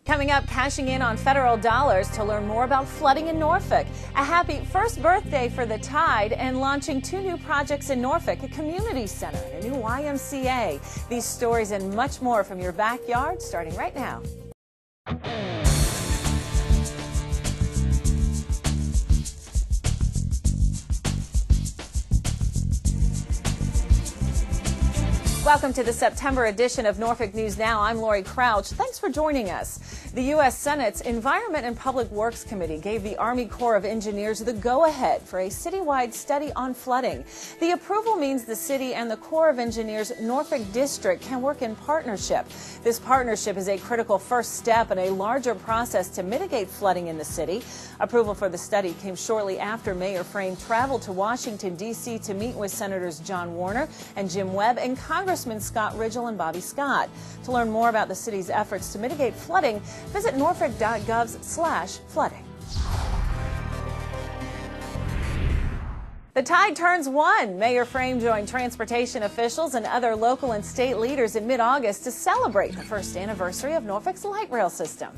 Coming up, cashing in on federal dollars to learn more about flooding in Norfolk. A happy first birthday for the Tide and launching 2 new projects in Norfolk, a community center and a new YMCA. These stories and much more from your backyard starting right now. Welcome to the September edition of Norfolk News Now. I'm Lori Crouch. Thanks for joining us. The U.S. Senate's Environment and Public Works Committee gave the Army Corps of Engineers the go-ahead for a citywide study on flooding. The approval means the city and the Corps of Engineers Norfolk District can work in partnership. This partnership is a critical first step in a larger process to mitigate flooding in the city. Approval for the study came shortly after Mayor Frame traveled to Washington, D.C. to meet with Senators John Warner and Jim Webb and Congressman Scott Rigell and Bobby Scott. To learn more about the city's efforts to mitigate flooding, visit norfolk.gov/flooding. The Tide turns 1. Mayor Frame joined transportation officials and other local and state leaders in mid-August to celebrate the first anniversary of Norfolk's light rail system.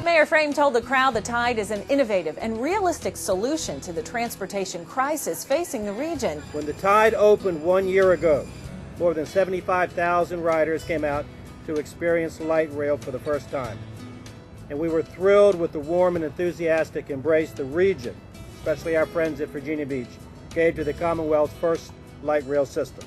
Mayor Frame told the crowd the Tide is an innovative and realistic solution to the transportation crisis facing the region. When the Tide opened 1 year ago, more than 75,000 riders came out to experience light rail for the first time. And we were thrilled with the warm and enthusiastic embrace the region, especially our friends at Virginia Beach, gave to the Commonwealth's first light rail system.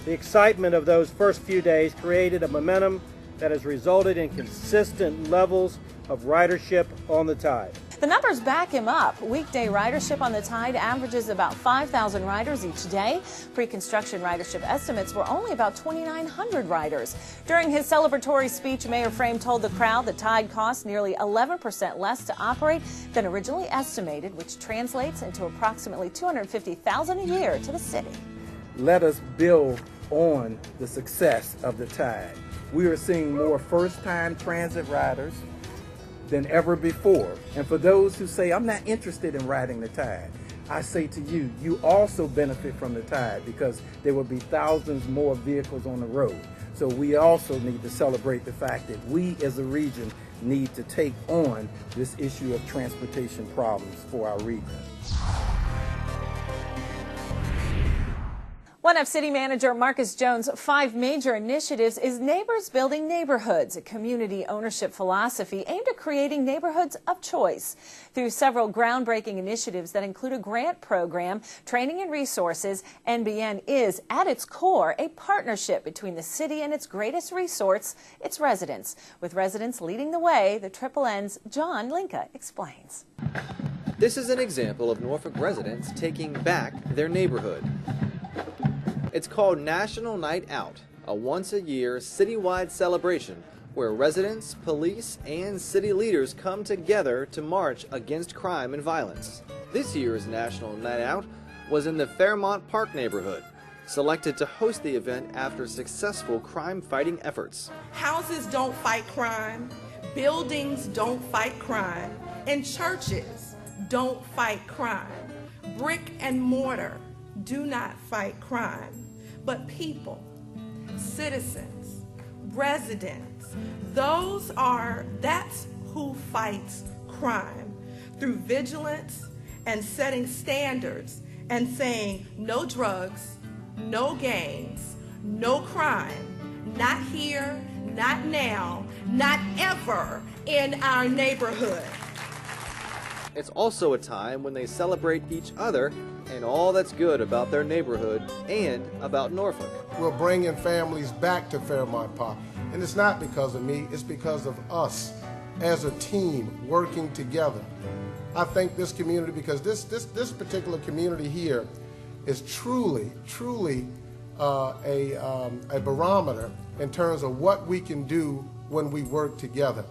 The excitement of those first few days created a momentum that has resulted in consistent levels of ridership on the Tide. The numbers back him up. Weekday ridership on the Tide averages about 5,000 riders each day. Pre-construction ridership estimates were only about 2,900 riders. During his celebratory speech, Mayor Frame told the crowd the Tide costs nearly 11% less to operate than originally estimated, which translates into approximately $250,000 a year to the city. Let us build on the success of the Tide. We are seeing more first-time transit riders than ever before. And for those who say, I'm not interested in riding the Tide, I say to you, you also benefit from the Tide because there will be thousands more vehicles on the road. So we also need to celebrate the fact that we as a region need to take on this issue of transportation problems for our region. One of City Manager Marcus Jones' 5 major initiatives is Neighbors Building Neighborhoods, a community ownership philosophy aimed at creating neighborhoods of choice. Through several groundbreaking initiatives that include a grant program, training and resources, NBN is, at its core, a partnership between the city and its greatest resource, its residents. With residents leading the way, the Triple N's John Linka explains. This is an example of Norfolk residents taking back their neighborhood. It's called National Night Out, a once-a-year citywide celebration where residents, police, and city leaders come together to march against crime and violence. This year's National Night Out was in the Fairmont Park neighborhood, selected to host the event after successful crime-fighting efforts. Houses don't fight crime, buildings don't fight crime, and churches don't fight crime. Brick and mortar do not fight crime, but people, citizens, residents, that's who fights crime through vigilance and setting standards and saying no drugs, no gangs, no crime, not here, not now, not ever in our neighborhood. It's also a time when they celebrate each other and all that's good about their neighborhood and about Norfolk. We're bringing families back to Fairmont Park, and it's not because of me, it's because of us as a team working together. I think this community, because this particular community here is truly a barometer in terms of what we can do when we work together.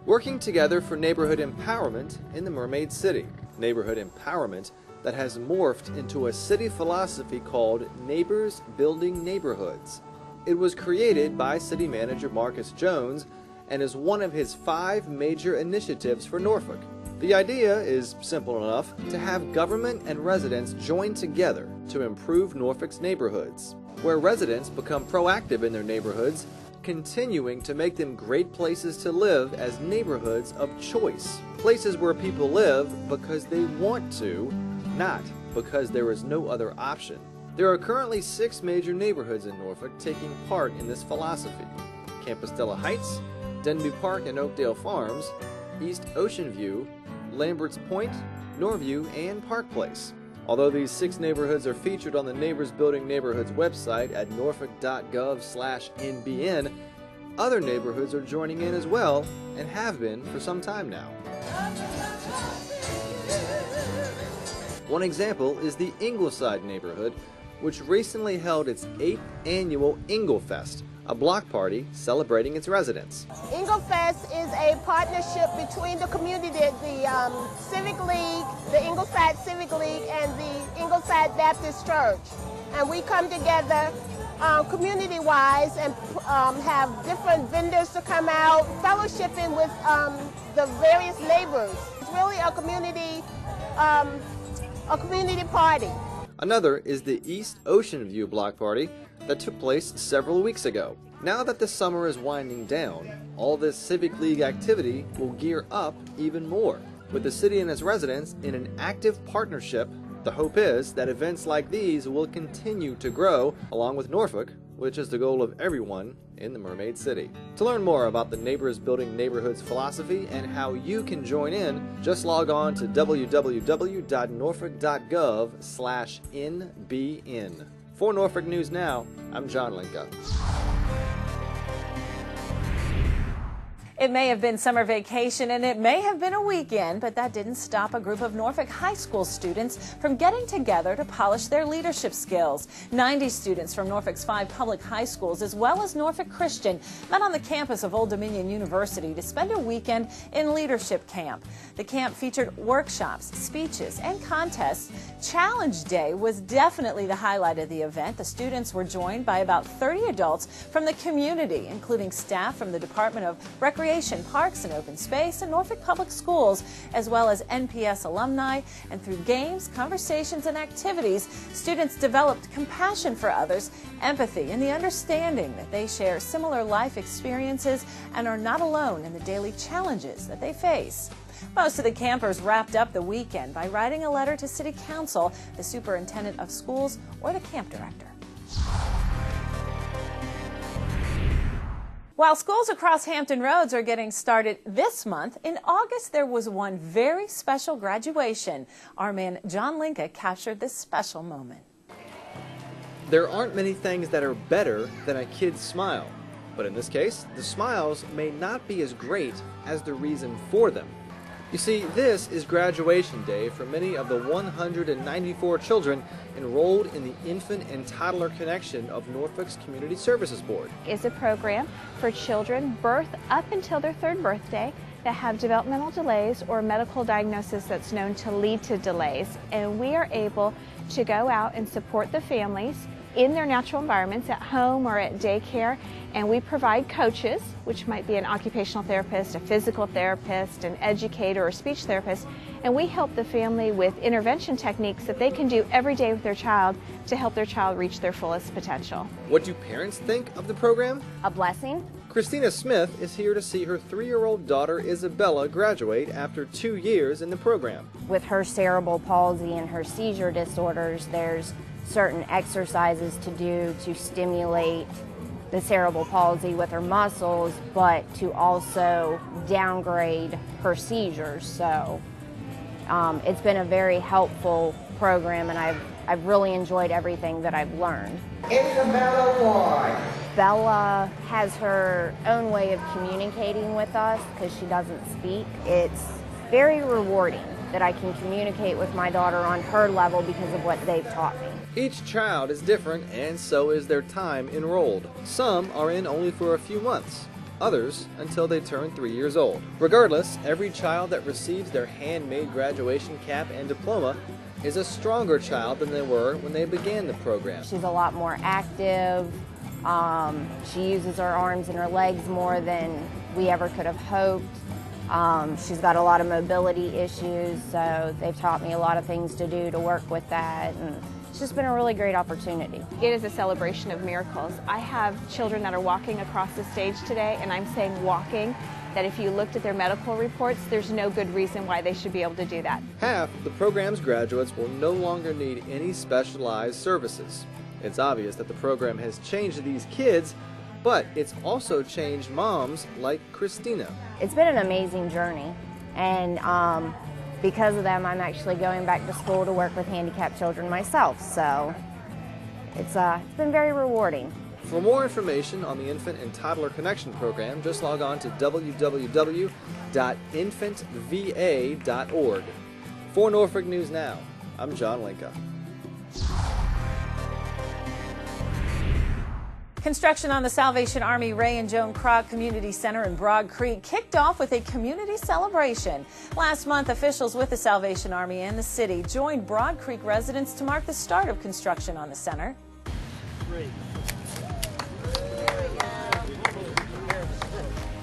Working together for neighborhood empowerment in the Mermaid City. Neighborhood empowerment that has morphed into a city philosophy called Neighbors Building Neighborhoods. It was created by City Manager Marcus Jones and is one of his 5 major initiatives for Norfolk. The idea is simple enough: to have government and residents join together to improve Norfolk's neighborhoods. where residents become proactive in their neighborhoods, continuing to make them great places to live as neighborhoods of choice. Places where people live because they want to, not because there is no other option. There are currently 6 major neighborhoods in Norfolk taking part in this philosophy: Compostela Heights, Denby Park and Oakdale Farms, East Ocean View, Lambert's Point, Norview, and Park Place. Although these 6 neighborhoods are featured on the Neighbors Building Neighborhoods website at norfolk.gov/NBN, other neighborhoods are joining in as well and have been for some time now. One example is the Ingleside neighborhood, which recently held its 8th annual Inglefest, a block party celebrating its residents. Inglefest is a partnership between the community, the Civic League, the Ingleside Civic League, and the Ingleside Baptist Church. And we come together community-wise and have different vendors to come out, fellowshipping with the various neighbors. It's really a community party. Another is the East Ocean View block party that took place several weeks ago. Now that the summer is winding down, all this Civic League activity will gear up even more. With the city and its residents in an active partnership, the hope is that events like these will continue to grow along with Norfolk, which is the goal of everyone in the Mermaid City. To learn more about the Neighbors Building Neighborhoods philosophy and how you can join in, just log on to www.norfolk.gov/NBN. For Norfolk News Now, I'm John Linka. It may have been summer vacation and it may have been a weekend, but that didn't stop a group of Norfolk High School students from getting together to polish their leadership skills. 90 students from Norfolk's 5 public high schools, as well as Norfolk Christian, met on the campus of Old Dominion University to spend a weekend in leadership camp. The camp featured workshops, speeches, and contests. Challenge Day was definitely the highlight of the event. The students were joined by about 30 adults from the community, including staff from the Department of Recreation, Parks and Open Space, and Norfolk Public Schools, as well as NPS alumni. And through games, conversations, and activities, students developed compassion for others, empathy, and the understanding that they share similar life experiences and are not alone in the daily challenges that they face. Most of the campers wrapped up the weekend by writing a letter to City Council, the superintendent of schools, or the camp director. While schools across Hampton Roads are getting started this month, in August there was one very special graduation. Our man John Linka captured this special moment. There aren't many things that are better than a kid's smile, but in this case, the smiles may not be as great as the reason for them. You see, this is graduation day for many of the 194 children enrolled in the Infant and Toddler Connection of Norfolk's Community Services Board. It's a program for children birth up until their 3rd birthday that have developmental delays or medical diagnosis that's known to lead to delays. And we are able to go out and support the families in their natural environments at home or at daycare, and we provide coaches, which might be an occupational therapist, a physical therapist, an educator, or speech therapist, and we help the family with intervention techniques that they can do every day with their child to help their child reach their fullest potential. What do parents think of the program? A blessing. Christina Smith is here to see her 3-year-old daughter Isabella graduate after 2 years in the program. With her cerebral palsy and her seizure disorders, there's certain exercises to do to stimulate the cerebral palsy with her muscles, but to also downgrade her seizures. So it's been a very helpful program, and I've really enjoyed everything that I've learned. Isabella Ward. Bella has her own way of communicating with us because she doesn't speak. It's very rewarding that I can communicate with my daughter on her level because of what they've taught me. Each child is different, and so is their time enrolled. Some are in only for a few months, others until they turn 3 years old. Regardless, every child that receives their handmade graduation cap and diploma is a stronger child than they were when they began the program. She's a lot more active. She uses her arms and her legs more than we ever could have hoped. She's got a lot of mobility issues, so they've taught me a lot of things to do to work with that. And she's just been a really great opportunity. It is a celebration of miracles. I have children that are walking across the stage today, and I'm saying walking, that if you looked at their medical reports, there's no good reason why they should be able to do that. Half the program's graduates will no longer need any specialized services. It's obvious that the program has changed these kids, but it's also changed moms like Christina. It's been an amazing journey, and because of them, I'm actually going back to school to work with handicapped children myself, so it's been very rewarding. For more information on the Infant and Toddler Connection program, just log on to www.infantva.org. For Norfolk News Now, I'm John Linka. Construction on the Salvation Army Ray and Joan Kroc Community Center in Broad Creek kicked off with a community celebration. Last month, officials with the Salvation Army and the city joined Broad Creek residents to mark the start of construction on the center.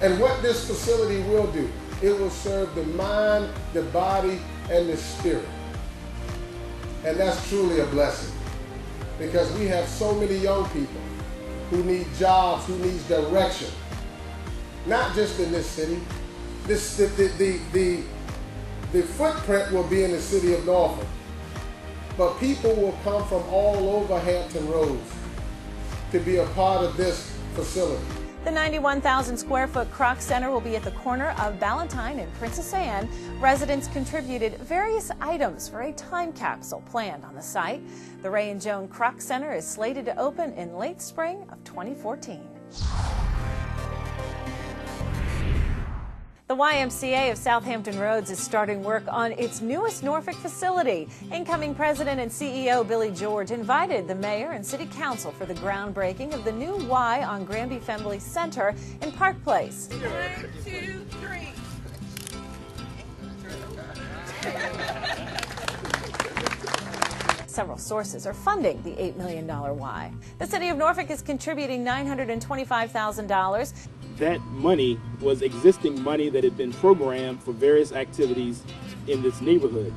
And what this facility will do, it will serve the mind, the body, and the spirit. And that's truly a blessing, because we have so many young people who need jobs, who needs direction. Not just in this city. The footprint will be in the city of Norfolk, but people will come from all over Hampton Roads to be a part of this facility. The 91,000 square foot Kroc Center will be at the corner of Ballantyne and Princess Anne. Residents contributed various items for a time capsule planned on the site. The Ray and Joan Kroc Center is slated to open in late spring of 2014. The YMCA of Southampton Roads is starting work on its newest Norfolk facility. Incoming President and CEO Billy George invited the mayor and city council for the groundbreaking of the new Y on Granby Family Center in Park Place. 1, 2, 3. Several sources are funding the $8 million Y. The city of Norfolk is contributing $925,000. That money was existing money that had been programmed for various activities in this neighborhood.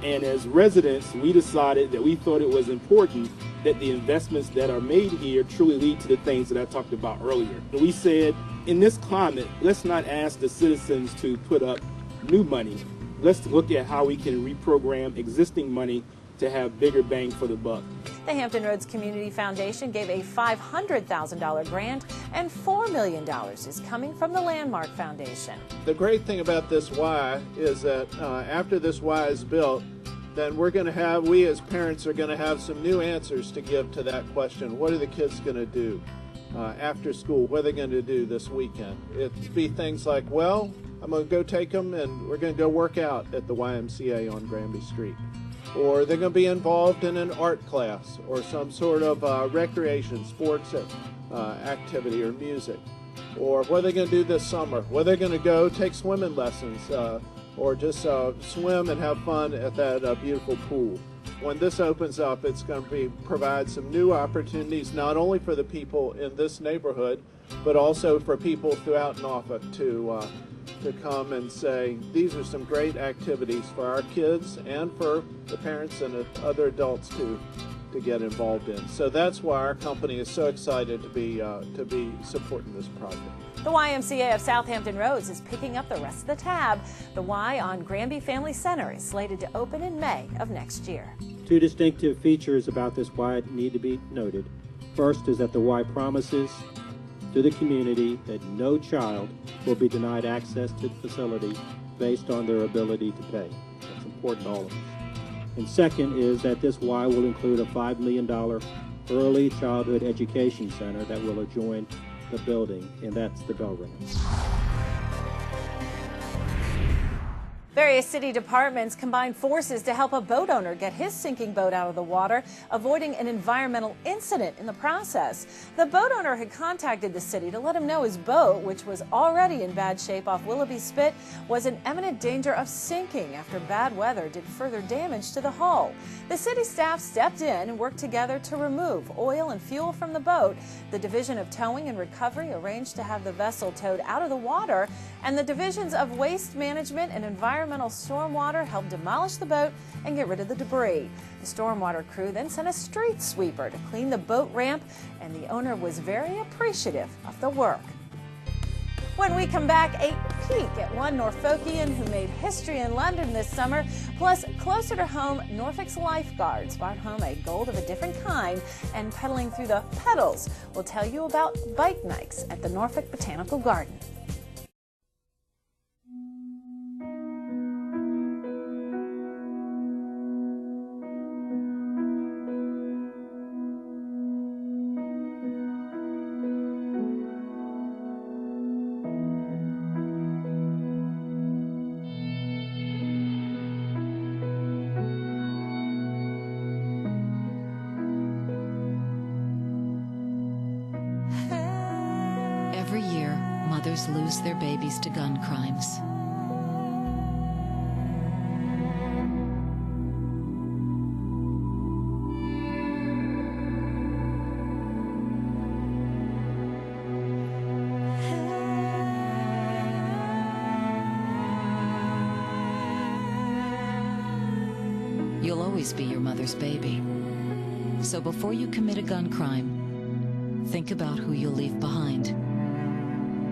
And as residents, we decided that we thought it was important that the investments that are made here truly lead to the things that I talked about earlier. We said, in this climate, let's not ask the citizens to put up new money. Let's look at how we can reprogram existing money to have bigger bang for the buck. The Hampton Roads Community Foundation gave a $500,000 grant, and $4 million is coming from the Landmark Foundation. The great thing about this Y is that after this Y is built, then we as parents are going to have some new answers to give to that question. What are the kids going to do after school? What are they going to do this weekend? It'd be things like, well, I'm going to go take them and we're going to go work out at the YMCA on Granby Street. Or they're going to be involved in an art class or some sort of recreation, sports activity or music. Or what are they going to do this summer? Well, they're going to go take swimming lessons or just swim and have fun at that beautiful pool. When this opens up, it's going to provide some new opportunities, not only for the people in this neighborhood, but also for people throughout Norfolk to come and say, these are some great activities for our kids and for the parents and other adults to get involved in. So that's why our company is so excited to be supporting this project. The YMCA of Southampton Roads is picking up the rest of the tab. The Y on Granby Family Center is slated to open in May of next year. Two distinctive features about this Y need to be noted. First is that the Y promises to the community that no child will be denied access to the facility based on their ability to pay. That's important to all of us. And second is that this Y will include a $5 million early childhood education center that will adjoin the building, and that's the bell ring. Various city departments combined forces to help a boat owner get his sinking boat out of the water, avoiding an environmental incident in the process. The boat owner had contacted the city to let him know his boat, which was already in bad shape off Willoughby Spit, was in imminent danger of sinking after bad weather did further damage to the hull. The city staff stepped in and worked together to remove oil and fuel from the boat. The Division of Towing and Recovery arranged to have the vessel towed out of the water, and the Divisions of Waste Management and Environmental environmental stormwater helped demolish the boat and get rid of the debris. The stormwater crew then sent a street sweeper to clean the boat ramp, and the owner was very appreciative of the work. When we come back, a peek at one Norfolkian who made history in London this summer. Plus, closer to home, Norfolk's lifeguards brought home a gold of a different kind, and pedaling through the pedals. We'll tell you about bike nights at the Norfolk Botanical Garden. Every year, mothers lose their babies to gun crimes. You'll always be your mother's baby. So before you commit a gun crime, think about who you'll leave behind.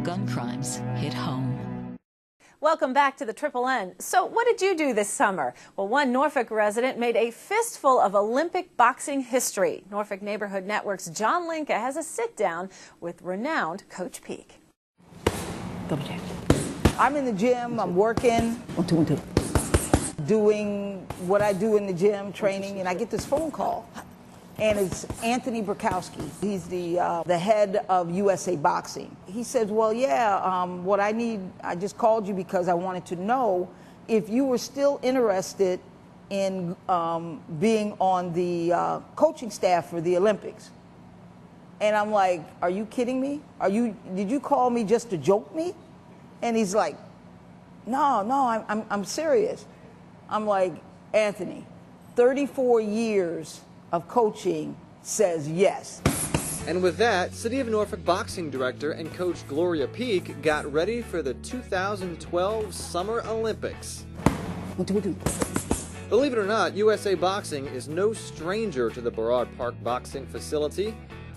Gun crimes hit home. Welcome back to the Triple N. So what did you do this summer? Well, one Norfolk resident made a fistful of Olympic boxing history. Norfolk Neighborhood Network's John Linka has a sit-down with renowned Coach Peak. Double check. I'm in the gym, I'm working. 1, 2, 1, 2. Doing what I do in the gym, training, and I get this phone call. And it's Anthony Burkowski. He's the head of USA Boxing. He says, well, yeah, what I just called you because I wanted to know if you were still interested in being on the coaching staff for the Olympics. And I'm like, are you kidding me? Did you call me just to joke me? And he's like, no, I'm serious. I'm like, Anthony, 34 years of coaching says yes. And with that, City of Norfolk boxing director and coach Gloria Peak got ready for the 2012 Summer Olympics. Believe it or not, USA Boxing is no stranger to the Burrard Park boxing facility,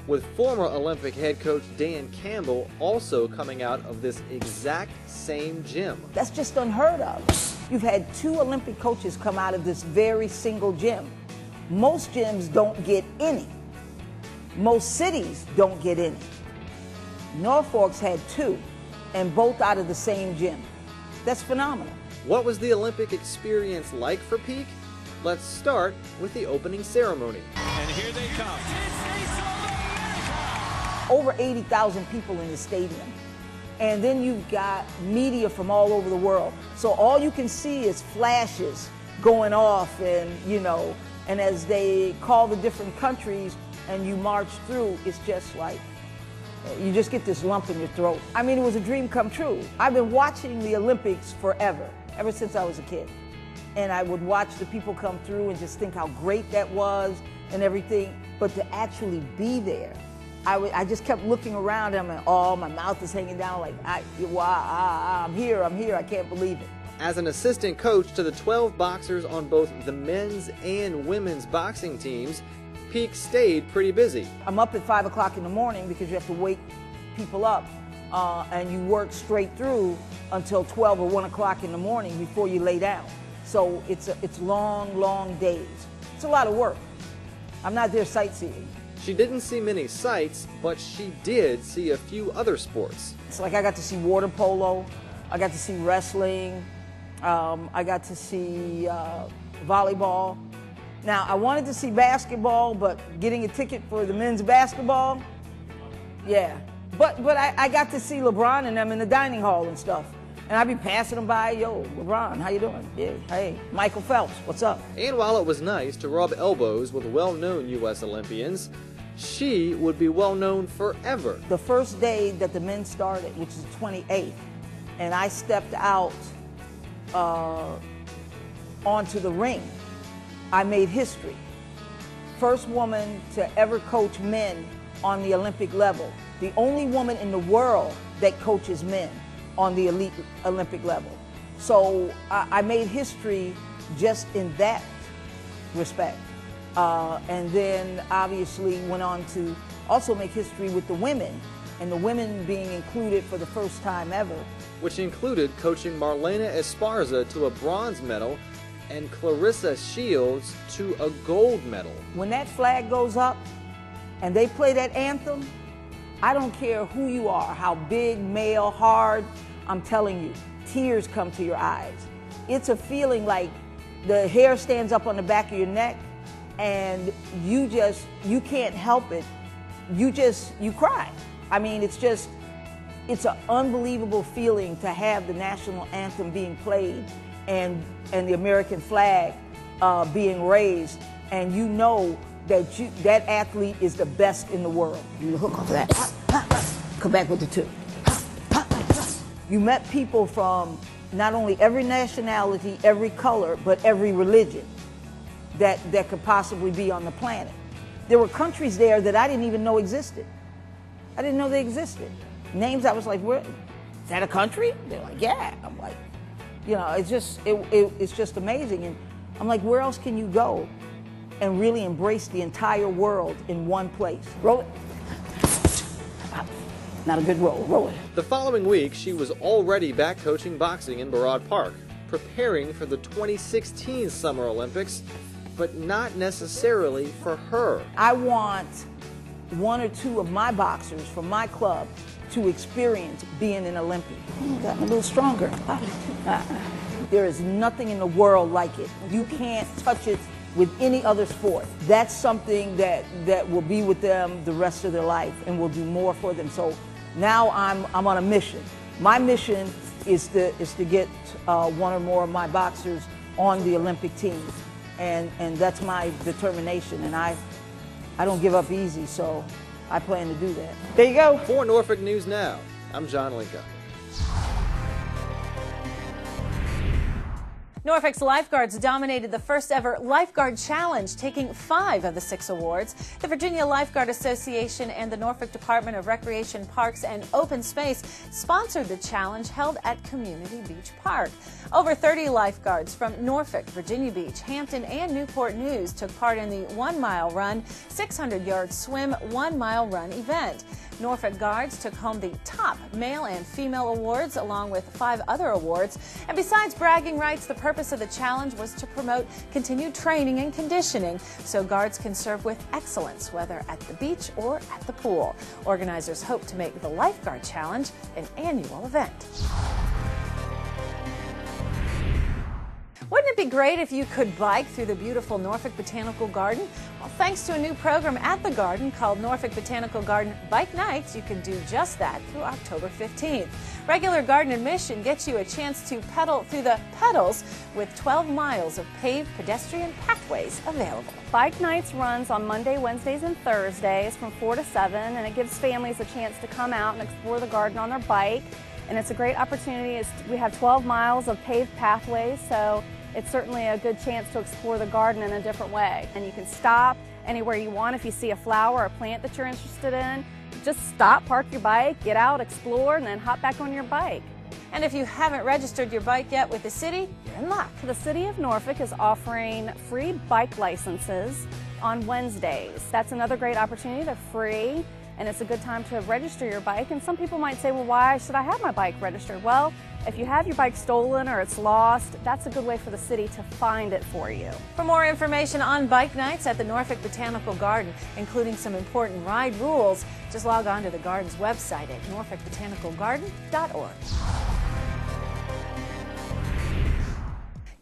with former Olympic head coach Dan Campbell also coming out of this exact same gym. That's just unheard of. You've had 2 Olympic coaches come out of this very single gym. Most gyms don't get any. Most cities don't get any. Norfolk's had 2, and both out of the same gym. That's phenomenal. What was the Olympic experience like for Peak? Let's start with the opening ceremony. And here they come. Over 80,000 people in the stadium. And then you've got media from all over the world. So all you can see is flashes going off, and and as they call the different countries and you march through, it's just like, you just get this lump in your throat. I mean, it was a dream come true. I've been watching the Olympics forever, ever since I was a kid. And I would watch the people come through and just think how great that was and everything. But to actually be there, I just kept looking around and I'm like, oh, my mouth is hanging down like, I'm here, I can't believe it. As an assistant coach to the 12 boxers on both the men's and women's boxing teams, Peak stayed pretty busy. I'm up at 5 o'clock in the morning because you have to wake people up, and you work straight through until 12 or 1 o'clock in the morning before you lay down. So it's long, long days. It's a lot of work. I'm not there sightseeing. She didn't see many sights, but she did see a few other sports. It's like I got to see water polo, I got to see wrestling, I got to see volleyball. Now, I wanted to see basketball, but getting a ticket for the men's basketball, yeah. But I got to see LeBron and them in the dining hall and stuff. And I'd be passing them by, yo, LeBron, how you doing? Yeah, hey, Michael Phelps, what's up? And while it was nice to rub elbows with well-known U.S. Olympians, she would be well-known forever. The first day that the men started, which is the 28th, and I stepped out onto the ring, I made history. First woman to ever coach men on the Olympic level. The only woman in the world that coaches men on the elite Olympic level. So I made history just in that respect. And then obviously went on to also make history with the women, and the women being included for the first time ever. Which included coaching Marlena Esparza to a bronze medal and Clarissa Shields to a gold medal. When that flag goes up and they play that anthem, I don't care who you are, how big, male, hard, I'm telling you, tears come to your eyes. It's a feeling like the hair stands up on the back of your neck and you can't help it. You cry. I mean, it's an unbelievable feeling to have the national anthem being played and the American flag being raised, and you know that that athlete is the best in the world. You hook off of that. Come back with the two. You met people from not only every nationality, every color, but every religion that could possibly be on the planet. There were countries there that I didn't even know existed. I didn't know they existed. Names I was like, where, is that a country? They're like, yeah. I'm like, you know, it's just amazing. And I'm like, where else can you go and really embrace the entire world in one place? Roll it. Not a good roll. Roll it. The following week, she was already back coaching boxing in Barad Park, preparing for the 2016 Summer Olympics, but not necessarily for her. I want one or two of my boxers from my club to experience being an Olympian. Gotten a little stronger. There is nothing in the world like it. You can't touch it with any other sport. That's something that will be with them the rest of their life and will do more for them. So now I'm on a mission. My mission is to get one or more of my boxers on the Olympic team. And that's my determination. And I don't give up easy, so I plan to do that. There you go. For Norfolk News Now, I'm John Linka. Norfolk's lifeguards dominated the first ever Lifeguard Challenge, taking 5 of the 6 awards. The Virginia Lifeguard Association and the Norfolk Department of Recreation, Parks, and Open Space sponsored the challenge held at Community Beach Park. Over 30 lifeguards from Norfolk, Virginia Beach, Hampton, and Newport News took part in the 1-mile run, 600-yard swim, 1-mile run event. Norfolk Guards took home the top male and female awards along with 5 other awards. And besides bragging rights, the purpose of the challenge was to promote continued training and conditioning so guards can serve with excellence, whether at the beach or at the pool. Organizers hope to make the Lifeguard Challenge an annual event. Wouldn't it be great if you could bike through the beautiful Norfolk Botanical Garden? Well, thanks to a new program at the garden called Norfolk Botanical Garden Bike Nights, you can do just that through October 15th. Regular garden admission gets you a chance to pedal through the pedals with 12 miles of paved pedestrian pathways available. Bike Nights runs on Monday, Wednesdays, and Thursdays from 4 to 7, and it gives families a chance to come out and explore the garden on their bike. And it's a great opportunity. We have 12 miles of paved pathways, so it's certainly a good chance to explore the garden in a different way. And you can stop anywhere you want. If you see a flower or a plant that you're interested in, just stop, park your bike, get out, explore, and then hop back on your bike. And if you haven't registered your bike yet with the city, you're in luck. The City of Norfolk is offering free bike licenses on Wednesdays. That's another great opportunity. They're free, and it's a good time to register your bike. And some people might say, well, why should I have my bike registered? Well, if you have your bike stolen or it's lost, that's a good way for the city to find it for you. For more information on Bike Nights at the Norfolk Botanical Garden, including some important ride rules, just log on to the garden's website at norfolkbotanicalgarden.org.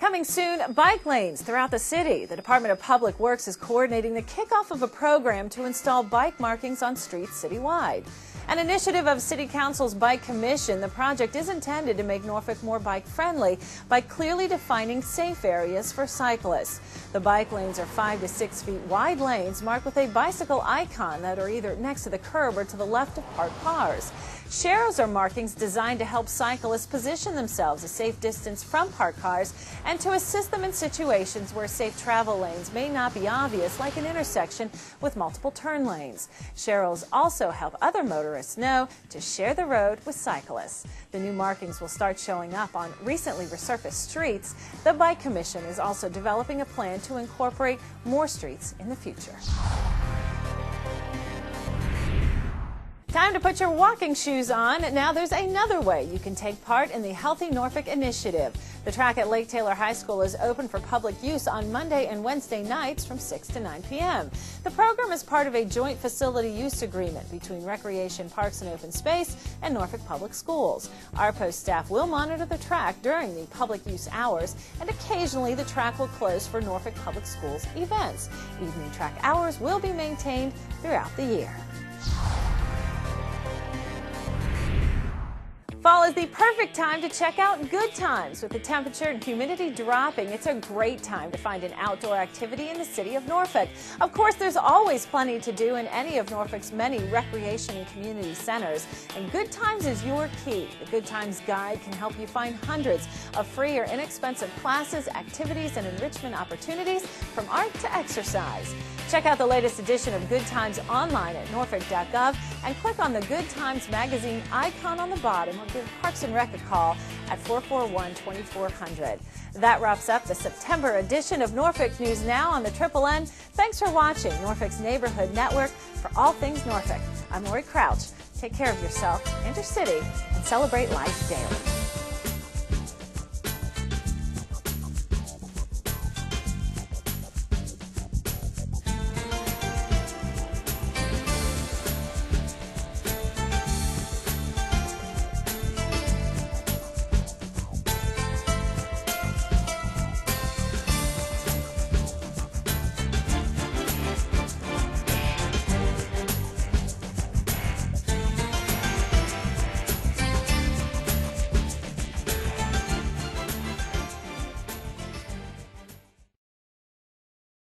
Coming soon, bike lanes throughout the city. The Department of Public Works is coordinating the kickoff of a program to install bike markings on streets citywide. An initiative of City Council's Bike Commission, the project is intended to make Norfolk more bike-friendly by clearly defining safe areas for cyclists. The bike lanes are 5 to 6 feet wide lanes marked with a bicycle icon that are either next to the curb or to the left of parked cars. Sharrows are markings designed to help cyclists position themselves a safe distance from parked cars and to assist them in situations where safe travel lanes may not be obvious, like an intersection with multiple turn lanes. Sharrows also help other motorists know to share the road with cyclists. The new markings will start showing up on recently resurfaced streets. The Bike Commission is also developing a plan to incorporate more streets in the future. Time to put your walking shoes on. Now there's another way you can take part in the Healthy Norfolk Initiative. The track at Lake Taylor High School is open for public use on Monday and Wednesday nights from 6 to 9 p.m. The program is part of a joint facility use agreement between Recreation, Parks and Open Space and Norfolk Public Schools. Our post staff will monitor the track during the public use hours, and occasionally the track will close for Norfolk Public Schools events. Evening track hours will be maintained throughout the year. Fall is the perfect time to check out Good Times. With the temperature and humidity dropping, it's a great time to find an outdoor activity in the city of Norfolk. Of course, there's always plenty to do in any of Norfolk's many recreation and community centers, and Good Times is your key. The Good Times Guide can help you find hundreds of free or inexpensive classes, activities, and enrichment opportunities from art to exercise. Check out the latest edition of Good Times online at norfolk.gov and click on the Good Times magazine icon on the bottom, or give Parks and Rec a call at 441-2400. That wraps up the September edition of Norfolk News Now on the Triple N. Thanks for watching Norfolk's Neighborhood Network for all things Norfolk. I'm Lori Crouch. Take care of yourself and your city and celebrate life daily.